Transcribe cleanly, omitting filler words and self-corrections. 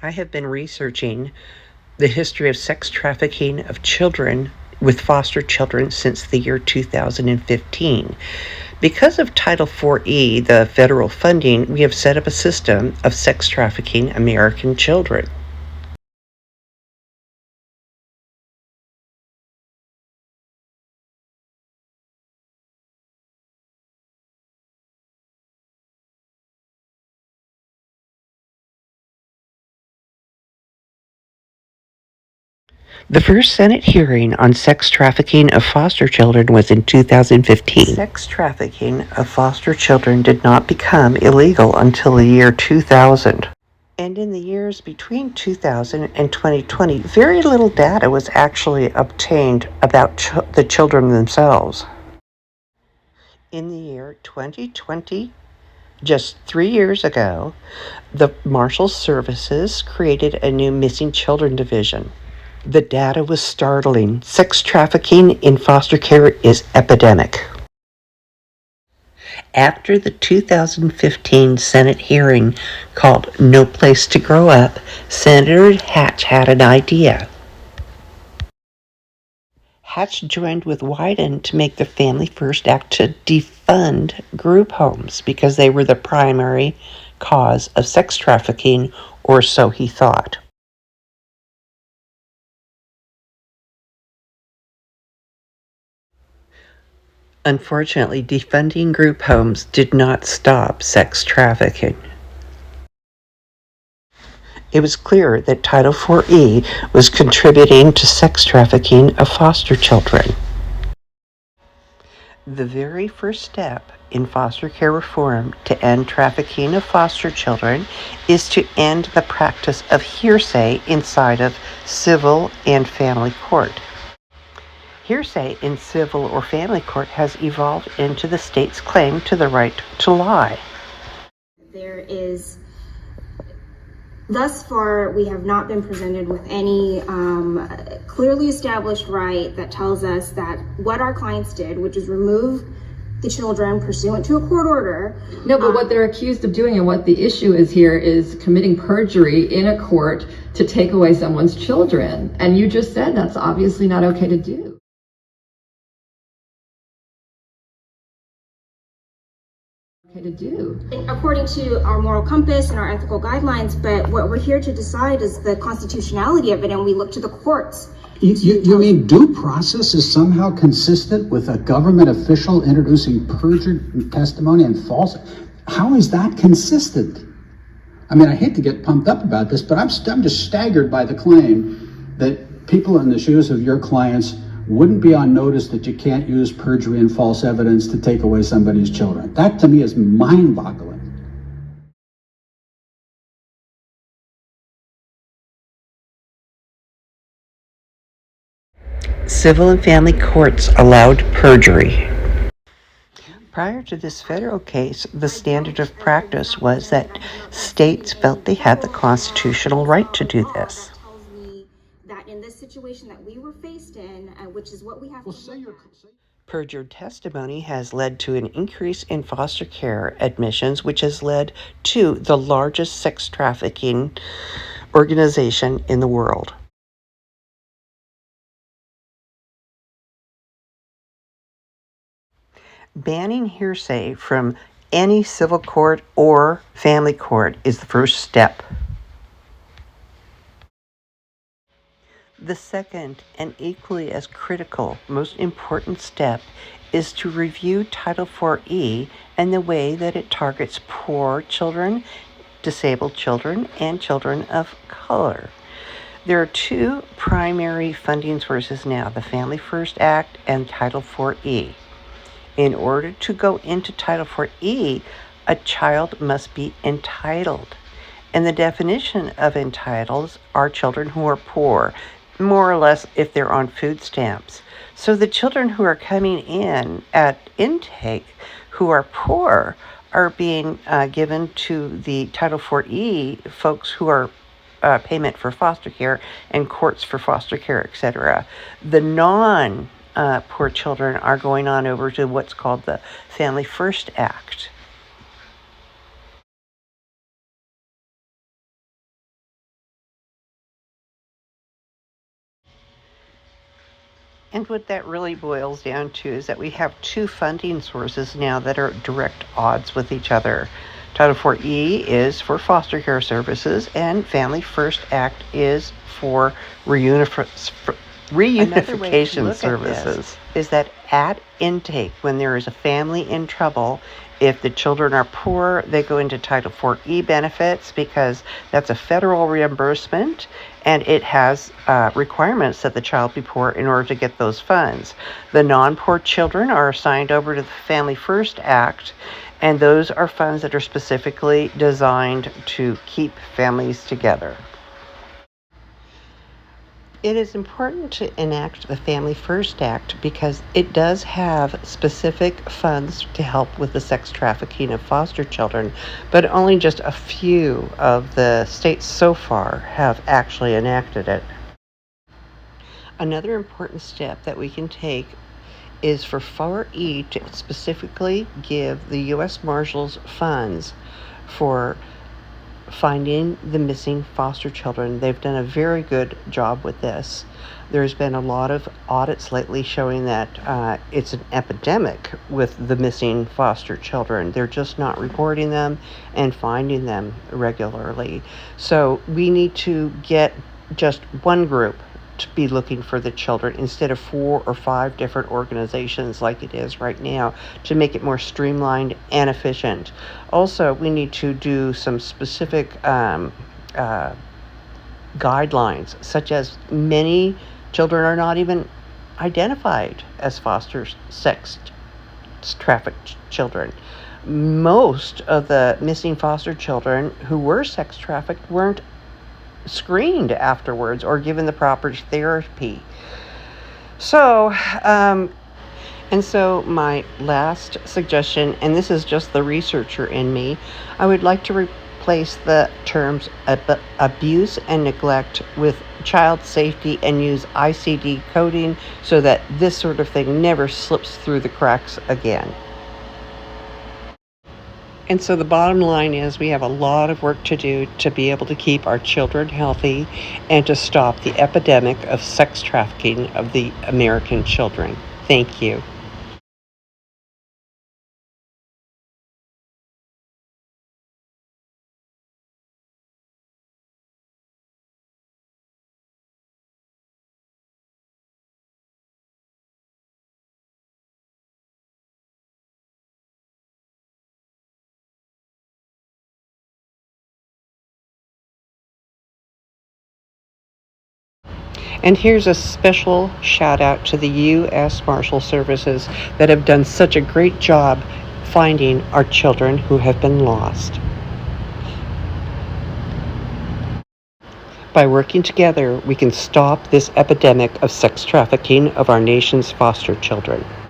I have been researching the history of sex trafficking of children with foster children since the year 2015. Because of Title 4E, the federal funding, we have set up a system of sex trafficking American children. The first Senate hearing on sex trafficking of foster children was in 2015. Sex trafficking of foster children did not become illegal until the year 2000. And in the years between 2000 and 2020, very little data was actually obtained about the children themselves. In the year 2020, just 3 years ago, the Marshals Services created a new missing children division. The data was startling. Sex trafficking in foster care is epidemic. After the 2015 Senate hearing called No Place to Grow Up, Senator Hatch had an idea. Hatch joined with Wyden to make the Family First Act to defund group homes because they were the primary cause of sex trafficking, or so he thought. Unfortunately, defunding group homes did not stop sex trafficking. It was clear that Title 4E was contributing to sex trafficking of foster children. The very first step in foster care reform to end trafficking of foster children is to end the practice of hearsay inside of civil and family court. Hearsay in civil or family court has evolved into the state's claim to the right to lie. Thus far, we have not been presented with any clearly established right that tells us that what our clients did, which is remove the children pursuant to a court order. No, but what they're accused of doing and what the issue is here is committing perjury in a court to take away someone's children. And you just said that's obviously not okay to do. According to our moral compass and our ethical guidelines, but what we're here to decide is the constitutionality of it, and we look to the courts. You mean due process is somehow consistent with a government official introducing perjured testimony and false? How is that consistent? I mean, I hate to get pumped up about this, but I'm just staggered by the claim that people in the shoes of your clients wouldn't be on notice that you can't use perjury and false evidence to take away somebody's children. That to me is mind-boggling. Civil and family courts allowed perjury. Prior to this federal case, the standard of practice was that states felt they had the constitutional right to do this. That in this situation that we were faced in, which is what we have to say. Perjured testimony has led to an increase in foster care admissions, which has led to the largest sex trafficking organization in the world. Banning hearsay from any civil court or family court is the first step. The second, and equally as critical, most important step is to review Title 4E and the way that it targets poor children, disabled children, and children of color. There are two primary funding sources now, the Family First Act and Title 4E. In order to go into Title 4E, a child must be entitled. And the definition of entitled are children who are poor, more or less if they're on food stamps. So the children who are coming in at intake who are poor are being given to the Title 4E folks who are payment for foster care and courts for foster care, etc. The non-poor children are going on over to what's called the Family First Act. And what that really boils down to is that we have two funding sources now that are at direct odds with each other. Title IV is for foster care services, and Family First Act is for reunification services. Is that at intake, when there is a family in trouble, if the children are poor, they go into Title IV benefits because that's a federal reimbursement, and it has requirements that the child be poor in order to get those funds. The non-poor children are assigned over to the Family First Act, and those are funds that are specifically designed to keep families together. It is important to enact the Family First Act because it does have specific funds to help with the sex trafficking of foster children, but only just a few of the states so far have actually enacted it. Another important step that we can take is for 4E to specifically give the U.S. Marshals funds for finding the missing foster children. They've done a very good job with this. There's been a lot of audits lately showing that it's an epidemic with the missing foster children. They're just not reporting them and finding them regularly. So we need to get just one group to be looking for the children instead of 4 or 5 different organizations like it is right now, to make it more streamlined and efficient. Also, we need to do some specific guidelines, such as many children are not even identified as foster sex trafficked children. Most of the missing foster children who were sex trafficked weren't screened afterwards or given the proper therapy. So my last suggestion, and this is just the researcher in me, I would like to replace the terms abuse and neglect with child safety and use ICD coding so that this sort of thing never slips through the cracks again. And so the bottom line is we have a lot of work to do to be able to keep our children healthy and to stop the epidemic of sex trafficking of the American children. Thank you. And here's a special shout out to the U.S. Marshal Services that have done such a great job finding our children who have been lost. By working together, we can stop this epidemic of sex trafficking of our nation's foster children.